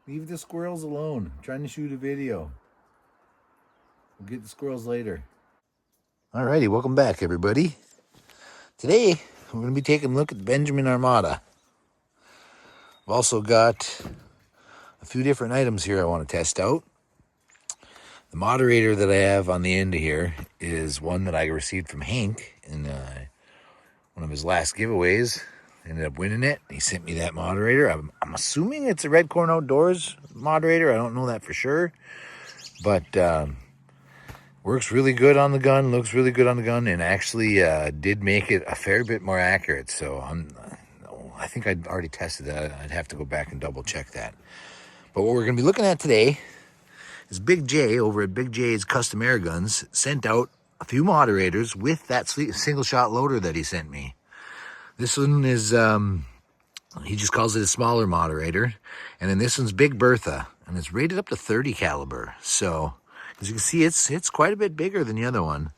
Leave the squirrels alone. I'm trying to shoot a video. We'll get the squirrels later. Alrighty, welcome back, everybody. Today, we're going to be taking a look at the Benjamin Armada. I've also got a few different items here I want to test out. The moderator that I have on the end of here is one that I received from Hank in one of his last giveaways. Ended up winning it. He sent me that moderator. I'm assuming it's a Red Corn Outdoors moderator. I don't know that for sure. But works really good on the gun, looks really good on the gun, and actually did make it a fair bit more accurate. So I think I'd already tested that. I'd have to go back and double check that. But what we're going to be looking at today is Big J over at Big J's Custom Airguns sent out a few moderators with that single shot loader that he sent me. This one is, he just calls it a smaller moderator. And then this one's Big Bertha, and it's rated up to 30 caliber. So as you can see, it's quite a bit bigger than the other one.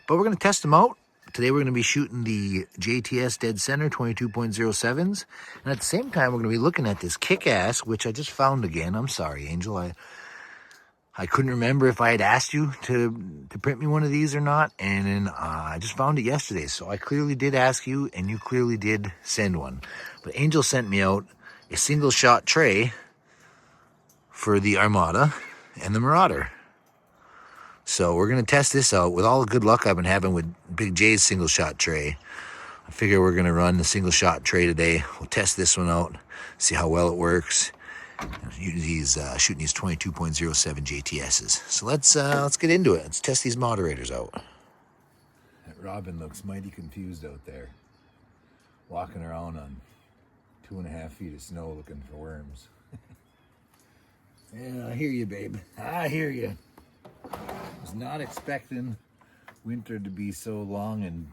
But we're going to test them out. Today we're going to be shooting the JTS Dead Center 22.07s. And at the same time, we're going to be looking at this Kick-Ass, which I just found again. I'm sorry, Angel. I couldn't remember if I had asked you to print me one of these or not. And then I just found it yesterday. So I clearly did ask you, and you clearly did send one. But Angel sent me out a single shot tray for the Armada and the Marauder. So we're going to test this out. With all the good luck I've been having with Big J's single shot tray, I figure we're going to run the single shot tray today. We'll test this one out, see how well it works. He's shooting these 22.07 JTSs. So let's get into it. Let's test these moderators out. That Robin looks mighty confused out there, walking around on 2.5 feet of snow looking for worms. Yeah, I hear you, babe. I hear you. Was not expecting winter to be so long and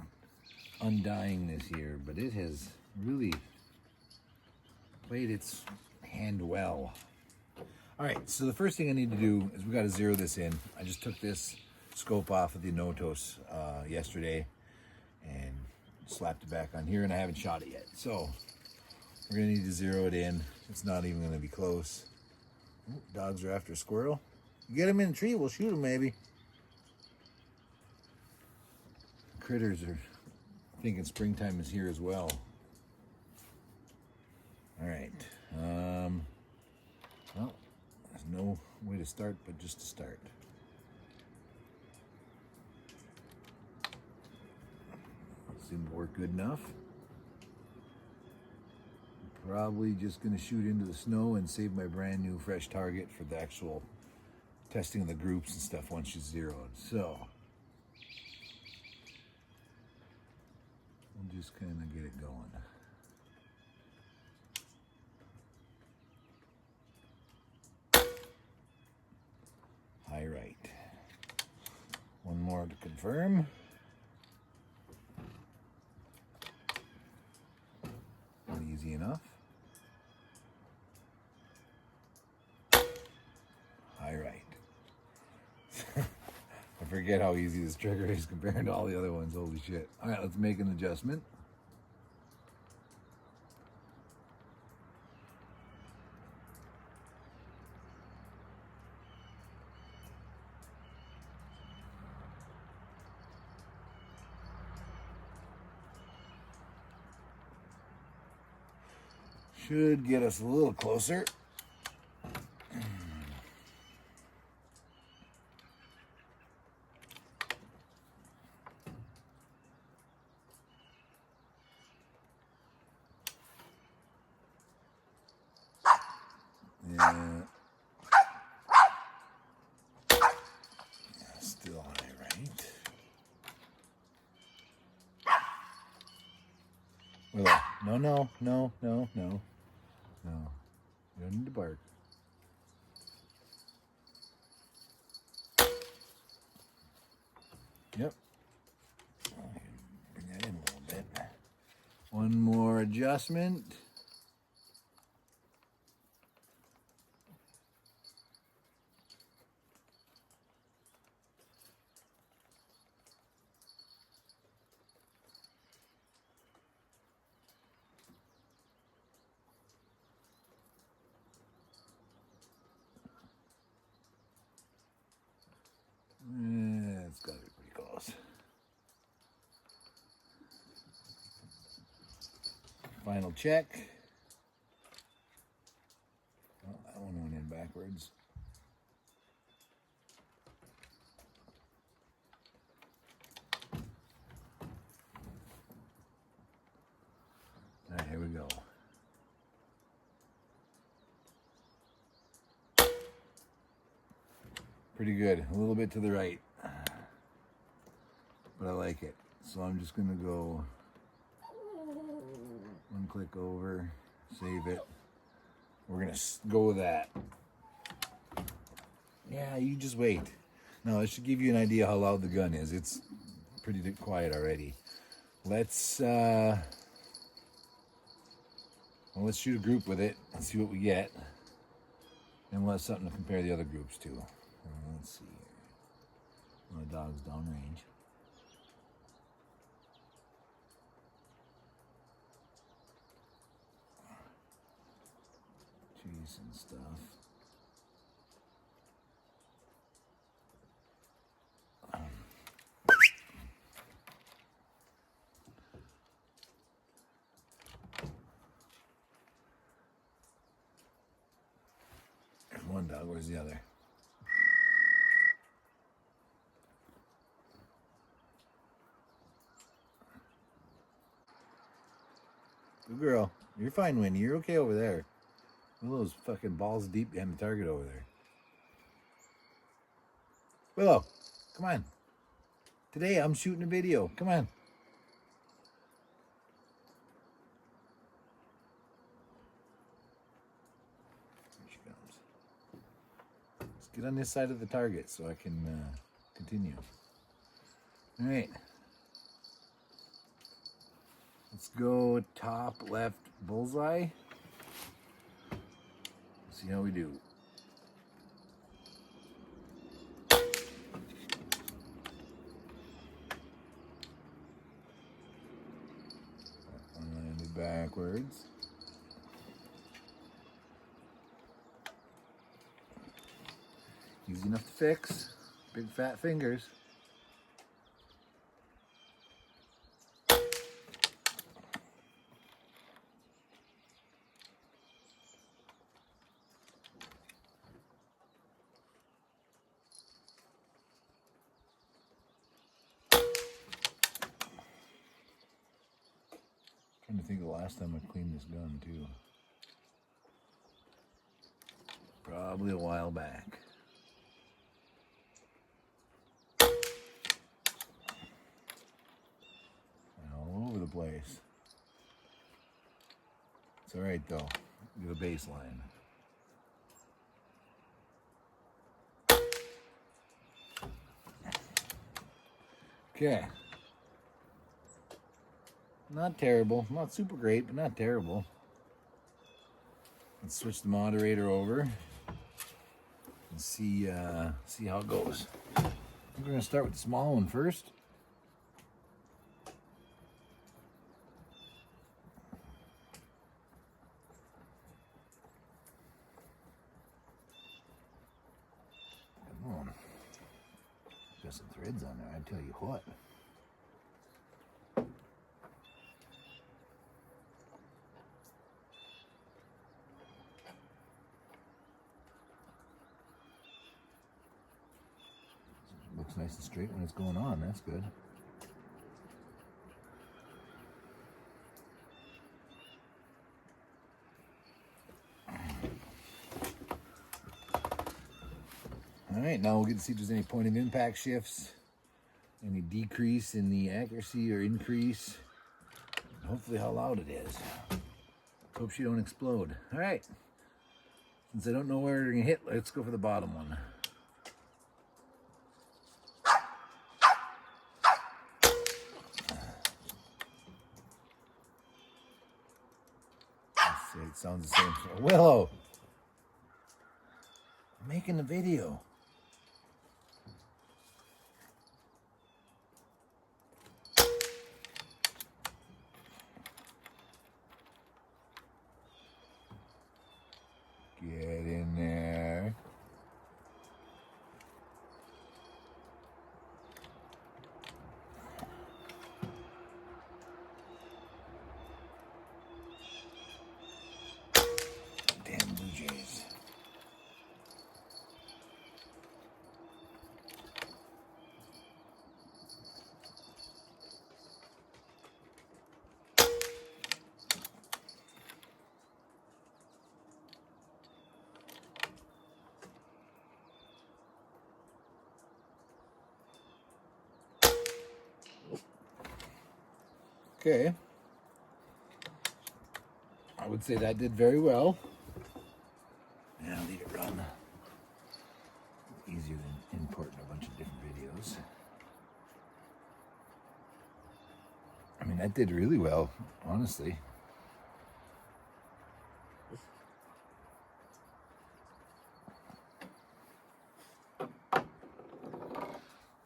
undying this year, but it has really played its hand well. All right, so the first thing I need to do is we got to zero this in. I just took this scope off of the Notos yesterday and slapped it back on here, and I haven't shot it yet. So we're gonna need to zero it in. It's not even gonna be close. Ooh, dogs are after a squirrel. You get him in the tree, we'll shoot him maybe. Critters are thinking springtime is here as well. All right. Well, there's no way to start but just to start. Seemed to work good enough. Probably just going to shoot into the snow and save my brand new fresh target for the actual testing of the groups and stuff once she's zeroed. So we'll just kind of get it going. High right. One more to confirm. Easy enough. High right. I forget how easy this trigger is compared to all the other ones. Holy shit. All right, let's make an adjustment. Should get us a little closer. Yeah. Still high right. Willow. No. No. You don't need to bark. Yep. Bring that in a little bit. One more adjustment. Final check. Oh, that one went in backwards. All right, here we go. Pretty good. A little bit to the right, but I like it. So I'm just gonna go one click over, save it. We're gonna go with that. Yeah, you just wait. Now, that should give you an idea how loud the gun is. It's pretty quiet already. Let's shoot a group with it and see what we get. And we'll have something to compare the other groups to. Let's see here. My dog's downrange. Chasing stuff. There's one dog. Where's the other? Good girl. You're fine, Winnie. You're okay over there. One of those fucking balls deep behind the target over there. Willow, come on. Today I'm shooting a video. Come on. Here she comes. Let's get on this side of the target so I can continue. All right. Let's go top left bullseye. See how we do. One landed backwards. Easy enough to fix. Big fat fingers. Trying to think of the last time I cleaned this gun too. Probably a while back. All over the place. It's all right though. Get a baseline. Okay. Not terrible. Not super great, but not terrible. Let's switch the moderator over and see how it goes. We're going to start with the small one first. Come on. Got some threads on there, I tell you what. Looks nice and straight when it's going on. That's good. All right, now we'll get to see if there's any point of impact shifts, any decrease in the accuracy or increase, and hopefully how loud it is. Hope she don't explode. All right, since I don't know where they're gonna hit, let's go for the bottom one. It sounds the same for Willow. I'm making a video. Get in there. Okay. I would say that did very well. Yeah, I'll leave it run. Easier than importing a bunch of different videos. I mean, that did really well, honestly.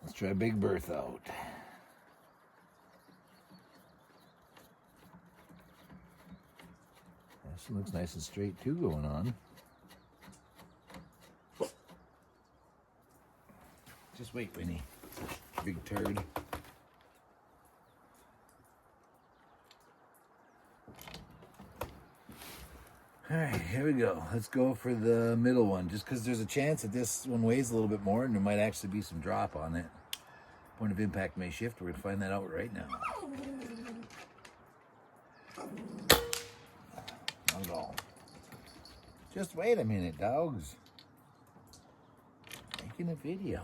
Let's try Big Berth out. This looks nice and straight too going on. Just wait, Winnie. Big turd. All right, here we go. Let's go for the middle one, just because there's a chance that this one weighs a little bit more and there might actually be some drop on it. Point of impact may shift. We're going to find that out right now. Not at all. Just wait a minute, dogs. Making a video.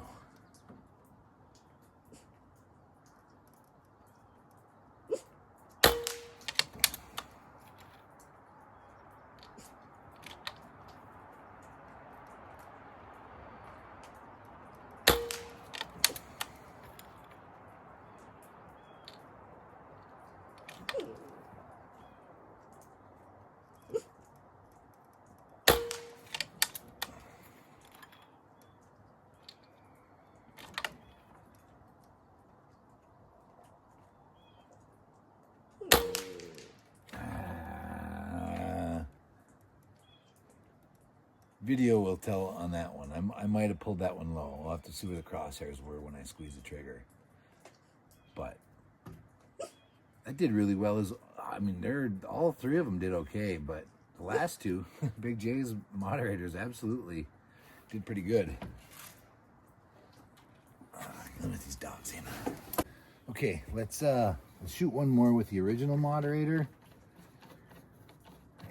Video will tell on that one. I might have pulled that one low. I'll have to see where the crosshairs were when I squeeze the trigger. But that did really well. I mean, all three of them did okay, but the last two, Big J's moderators, absolutely did pretty good. Let these dogs in. Okay, let's shoot one more with the original moderator.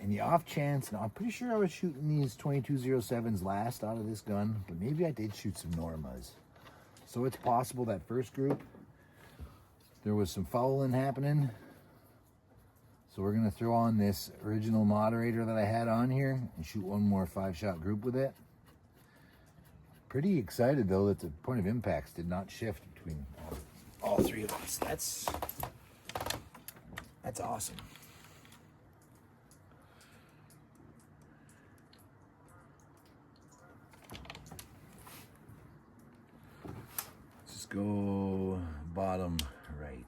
In the off chance, now I'm pretty sure I was shooting these 2207s last out of this gun, but maybe I did shoot some Normas. So it's possible that first group, there was some fouling happening. So we're gonna throw on this original moderator that I had on here and shoot one more 5-shot group with it. Pretty excited though that the point of impacts did not shift between all three of us. That's awesome. Let's go bottom right.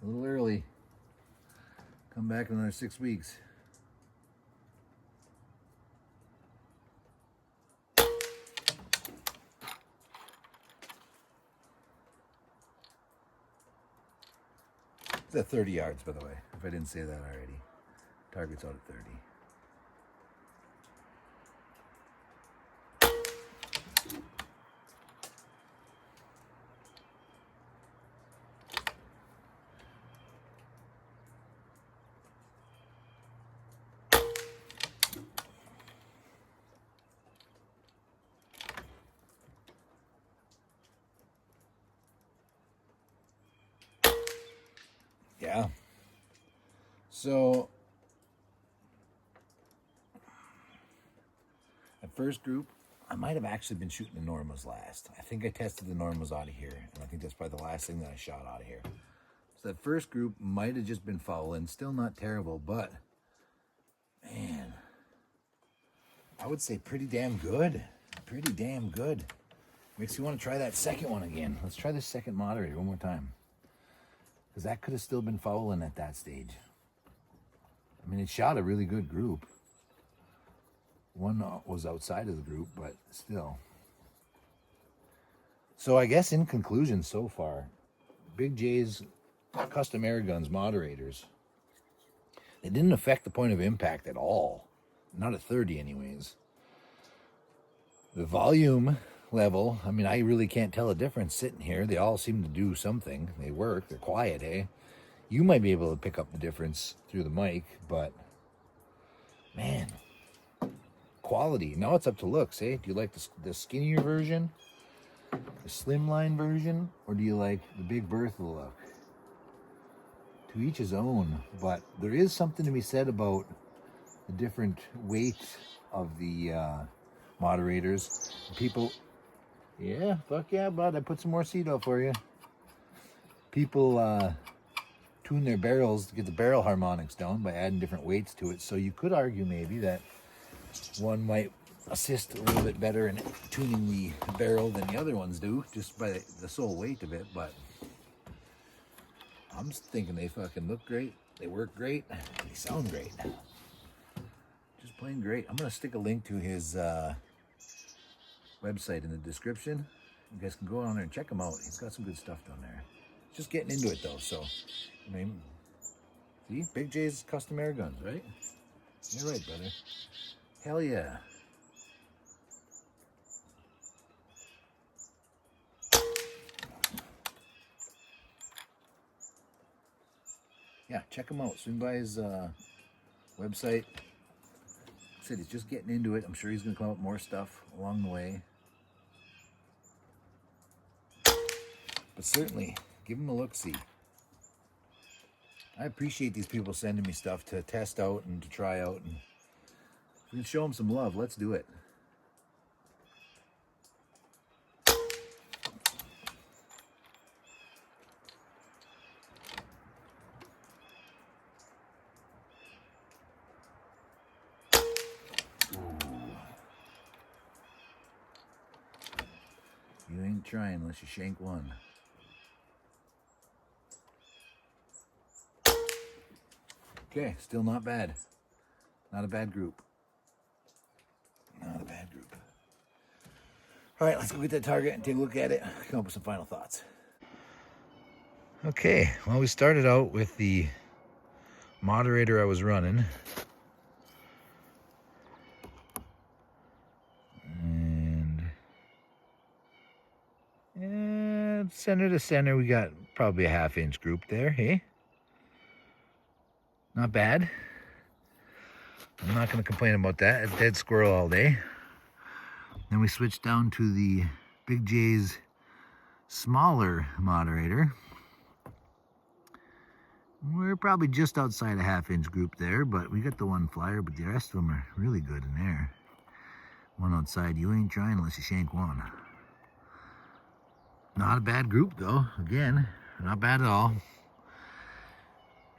A little early. Come back in another 6 weeks. It's at 30 yards, by the way, if I didn't say that already. Target's out at 30. Yeah. So at first group, I might have actually been shooting the Normas last. I think I tested the Normas out of here, and I think that's probably the last thing that I shot out of here. So that first group might have just been fouling. Still not terrible, but man, I would say pretty damn good. Pretty damn good. Makes you want to try that second one again. Let's try this second moderator one more time. Because that could have still been fouling at that stage. I mean, it shot a really good group. One was outside of the group, but still. So I guess in conclusion so far, Big J's custom Airguns moderators, they didn't affect the point of impact at all. Not at 30 anyways. The volume level, I mean, I really can't tell a difference sitting here. They all seem to do something. They work. They're quiet, eh? You might be able to pick up the difference through the mic, but Man, quality. Now it's up to looks, eh? Do you like the skinnier version, the slimline version, or do you like the Big Bertha look? To each his own, but there is something to be said about the different weights of the moderators. People, yeah, fuck yeah, bud. I put some more seed out for you. People tune their barrels to get the barrel harmonics down by adding different weights to it. So you could argue maybe that one might assist a little bit better in tuning the barrel than the other ones do, just by the sole weight of it. But I'm just thinking they fucking look great, they work great, they sound great. Just plain great. I'm gonna stick a link to his website in the description. You guys can go on there and check him out. He's got some good stuff down there. Just getting into it though, so I mean, see, Big J's custom air guns, right? You're right, brother. Hell yeah. Yeah, check him out. Swing by his website. Like I said, he's just getting into it. I'm sure he's going to come up with more stuff along the way. But certainly, give him a look-see. I appreciate these people sending me stuff to test out and to try out. And if we can show them some love, let's do it. You ain't trying unless you shank one. Okay, still not bad. Not a bad group. Not a bad group. All right, let's go get that target and take a look at it. Come up with some final thoughts. Okay, well, we started out with the moderator I was running. And center to center, we got probably a 1/2 inch group there, hey? Not bad. I'm not going to complain about that. A dead squirrel all day. Then we switched down to the Big J's smaller moderator. We're probably just outside a 1/2 inch group there, but we got the one flyer, but the rest of them are really good in there. One outside, you ain't trying unless you shank one. Not a bad group though, again, not bad at all.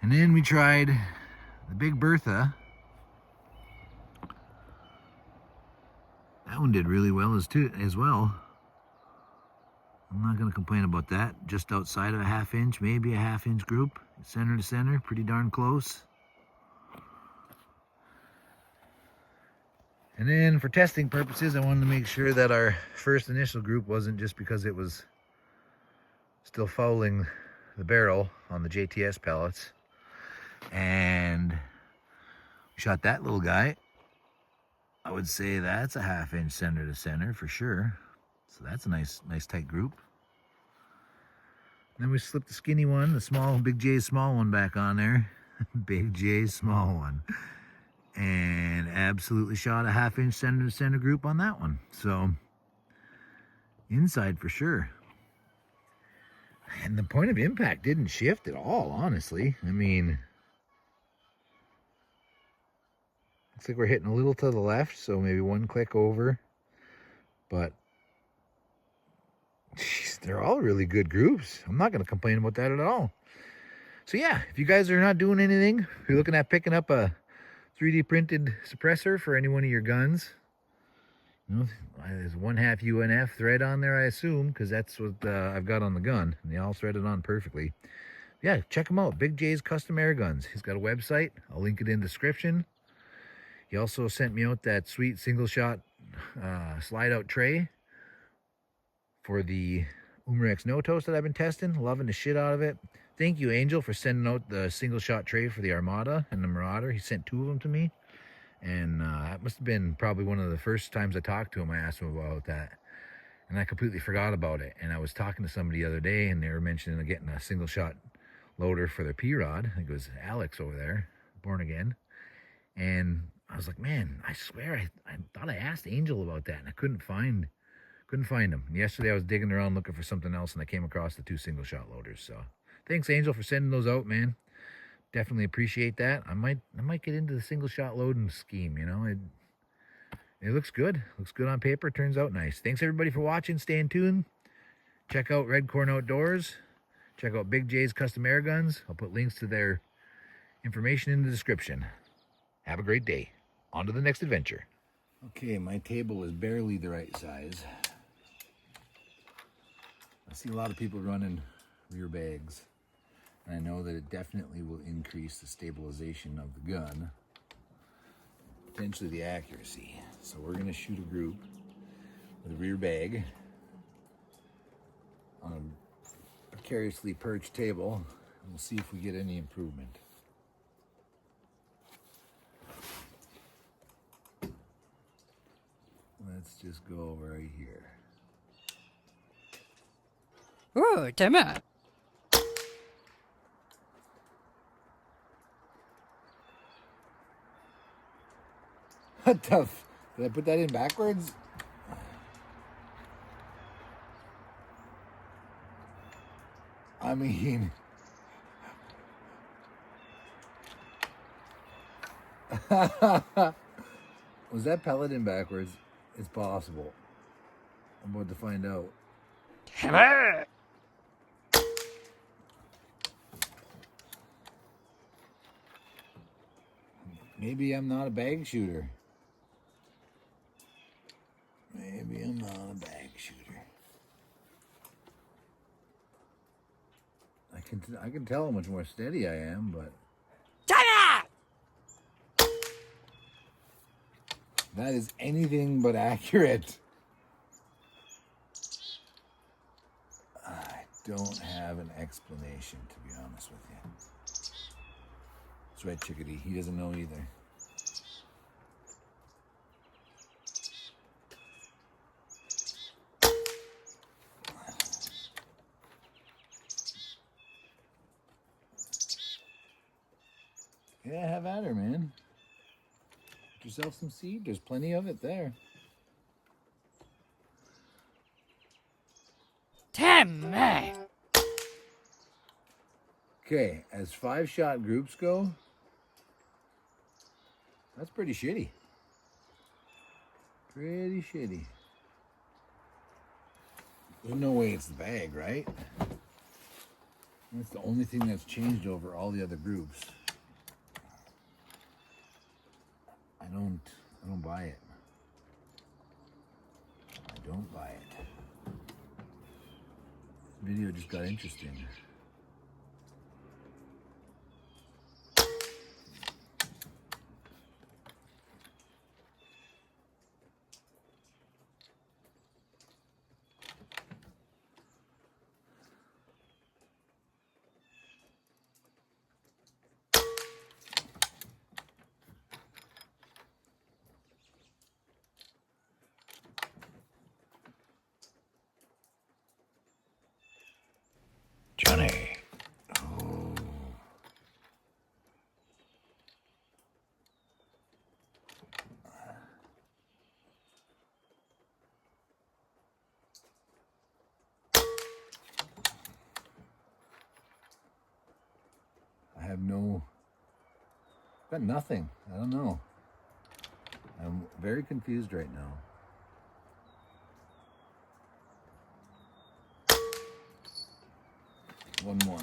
And then we tried the Big Bertha. That one did really well as well. I'm not going to complain about that. Just outside of a 1/2 inch, maybe a 1/2 inch group. Center to center, pretty darn close. And then for testing purposes, I wanted to make sure that our first initial group wasn't just because it was still fouling the barrel on the JTS pellets. And we shot that little guy. I would say that's a 1/2 inch center to center for sure. So that's a nice tight group. Then we slipped the skinny one, the small, Big J's small one back on there. Big J's small one. And absolutely shot a 1/2 inch center to center group on that one. So inside for sure. And the point of impact didn't shift at all, honestly. I mean, looks like we're hitting a little to the left, so maybe one click over. But geez, they're all really good groups. I'm not going to complain about that at all. So yeah, if you guys are not doing anything, if you're looking at picking up a 3D printed suppressor for any one of your guns, you know, there's 1/2 UNF thread on there, I assume, because that's what I've got on the gun, and they all threaded on perfectly. Yeah, check him out, Big J's Custom Air Guns. He's got a website. I'll link it in the description. He also sent me out that sweet single shot slide out tray for the Umrex No Toast that I've been testing. Loving the shit out of it. Thank you, Angel, for sending out the single shot tray for the Armada and the Marauder. He sent 2 of them to me. And that must have been probably one of the first times I talked to him. I asked him about that. And I completely forgot about it. And I was talking to somebody the other day, and they were mentioning getting a single shot loader for their P-Rod. I think it was Alex over there, Born Again. And I was like, man, I swear I thought I asked Angel about that, and I couldn't find them. Yesterday I was digging around looking for something else, and I came across the 2 single shot loaders. So thanks, Angel, for sending those out, man. Definitely appreciate that. I might get into the single shot loading scheme. You know, it looks good. Looks good on paper. Turns out nice. Thanks everybody for watching. Staying tuned. Check out Red Corn Outdoors. Check out Big J's Custom Airguns. I'll put links to their information in the description. Have a great day. On to the next adventure. Okay, my table is barely the right size. I see a lot of people running rear bags, and I know that it definitely will increase the stabilization of the gun, potentially the accuracy. So we're going to shoot a group with a rear bag on a precariously perched table, and we'll see if we get any improvement. Let's just go right here. Ooh, Timmer. What the f... Did I put that in backwards? I mean... Was that pellet in backwards? It's possible. I'm about to find out. Timmer. Maybe I'm not a bag shooter. Maybe I'm not a bag shooter. I can tell how much more steady I am, but Timmer. that is anything but accurate. I don't have an explanation, to be honest with you. It's Red Chickadee. He doesn't know either. Yeah, have at her, man. Get yourself some seed. There's plenty of it there. Timmer. Okay, as 5-shot groups go, that's pretty shitty. Pretty shitty. There's no way it's the bag, right? That's the only thing that's changed over all the other groups. I don't buy it. I don't buy it. This video just got interesting. Johnny. Oh. Got nothing. I don't know. I'm very confused right now. One more.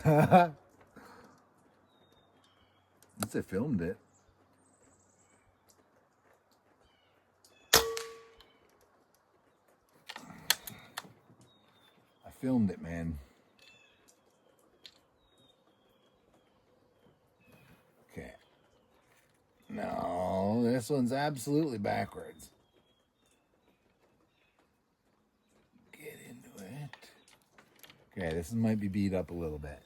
At least I filmed it. I filmed it, man. Okay. No, this one's absolutely backwards. Get into it. Okay, this might be beat up a little bit.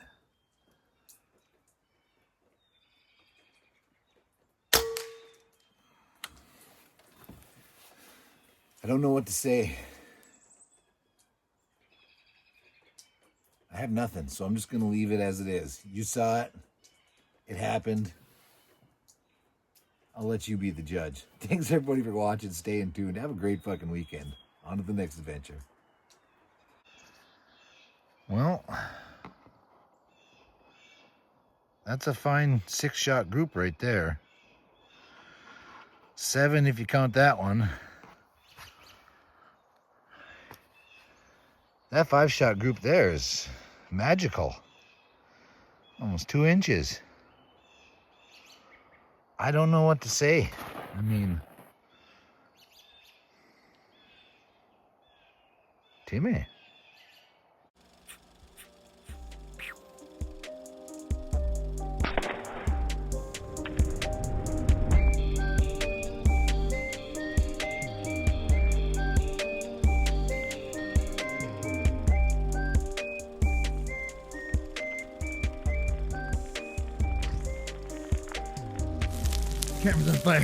I don't know what to say. I I have nothing, so I'm just going to leave it as it is. You saw it. It happened. I'll let you be the judge. Thanks everybody for watching. Staying tuned. Have a great fucking weekend. On to the next adventure. Well, that's a fine 6-shot group right there. 7 if you count that one. That 5-shot group there is magical. Almost 2 inches. I don't know what to say. I mean, Timmy. Camera's on fire.